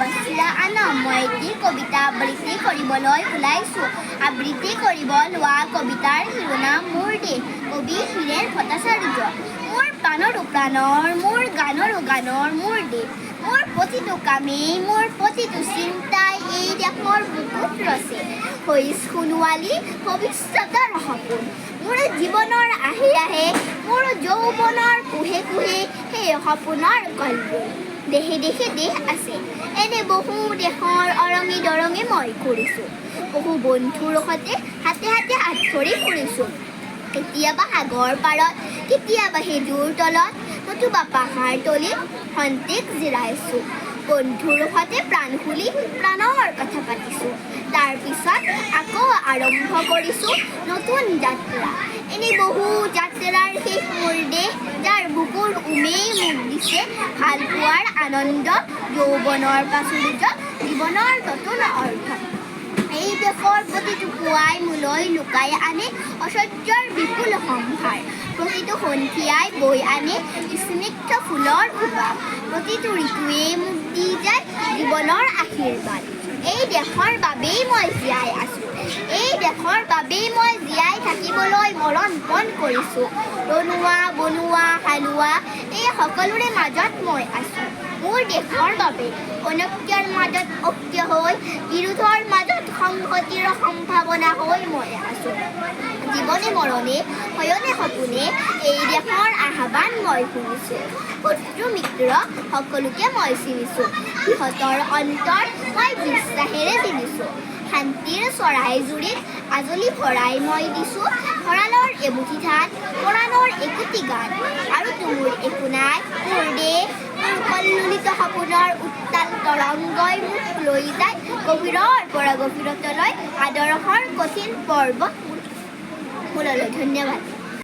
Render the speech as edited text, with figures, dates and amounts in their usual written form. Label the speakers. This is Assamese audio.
Speaker 1: Mobassira Anam মই এটি কবিতা আবৃত্তি কৰিবলৈ ওলাইছোঁ। আবৃত্তি কৰিব লোৱা কবিতাৰ শিৰোনাম মোৰ দেশ, কবি হীৰেন ভট্টাচাৰ্য। মোৰ প্ৰাণৰো প্ৰাণৰ, মোৰ গানৰো গানৰ মোৰ দেশ। মোৰ প্ৰতিটো কামেই, মোৰ প্ৰতিটো চিন্তাই এই দেশৰ বুকুত ৰচে। হৈছ সোণোৱালী ভৱিষ্যতৰ সপোন, মোৰ জীৱনৰ আহে আহে, মোৰ যৌৱনৰ কোহে কোহে সেই সপোনৰ কল্পন। দেশে দেশে দেশ আছে, এনে বহু দেশৰ অৰঙে দৰঙে মই ঘূৰিছোঁ। বহু বন্ধুৰ সৈতে হাতে হাতে হাত ধৰি ফুৰিছোঁ। কেতিয়াবা সাগৰ পাৰত, কেতিয়াবা সেজুৰ তলত, নতুবা পাহাৰ তলিত খন্তেক জিৰাইছোঁ। বন্ধুৰ সৈতে প্ৰাণ খুলি প্ৰাণৰ কথা পাতিছোঁ। তাৰপিছত আকৌ আৰম্ভ কৰিছোঁ নতুন যাত্ৰা। এনে বহু যাত্ৰাৰ শেষ মোৰ দেশ, যাৰ বুকুৰ উমেই মোক দিছে ভাল পোৱাৰ আনন্দ, যৌৱনৰ প্ৰাচুৰ্য, জীৱনৰ নতুন অৰ্থ। এই দেশৰ প্ৰতিটো পুৱাই মোলৈ লুকাই আনে ঐশ্বৰ্যৰ বিপুল সম্ভাৰ। প্ৰতিটো সন্ধিয়াই বৈ আনে স্নিগ্ধ ফুলৰ সুবাস। প্ৰতিটো ঋতুৱে মোক দি যায় জীৱনৰ আশীৰ্বাদ। এই দেশৰ বাবেই মই জীয়াই আছোঁ, এই দেশৰ বাবেই মই জীয়াই থাকিবলৈ মৰণ পণ কৰিছোঁ। ৰনোৱা বনোৱা হালোৱা এই সকলোৰে মাজত মই আছোঁ মোৰ দেশৰ বাবে। অনৈক্যৰ মাজত ঐক্য হৈ, বিৰোধৰ মাজত সংহতিৰ সম্ভাৱনা হৈ মই আছোঁ। জীৱনে মৰণে শয়নে সপোনে এই দেশৰ আহ্বান মই শুনিছোঁ। শত্ৰু মিত্ৰ সকলোকে মই চিনিছোঁ, সিহঁতৰ অন্তৰ মই বিশ্বাসেৰে চিনিছোঁ। শান্তিৰ চৰাই জুৰিত আজলি ভৰাই মই দিছোঁ, ভঁৰালৰ এমুঠি ধান, পৰাণৰ একোটি গান। আৰু মোৰ একো নাই মোৰ দেশ, মোৰ কল্লোলিত সপোনৰ উত্তাল তৰংগই মোক লৈ যায় গভীৰৰ পৰা গভীৰতলৈ, আদৰ্শৰ কঠিন পৰ্বত মূললৈ। ধন্যবাদ।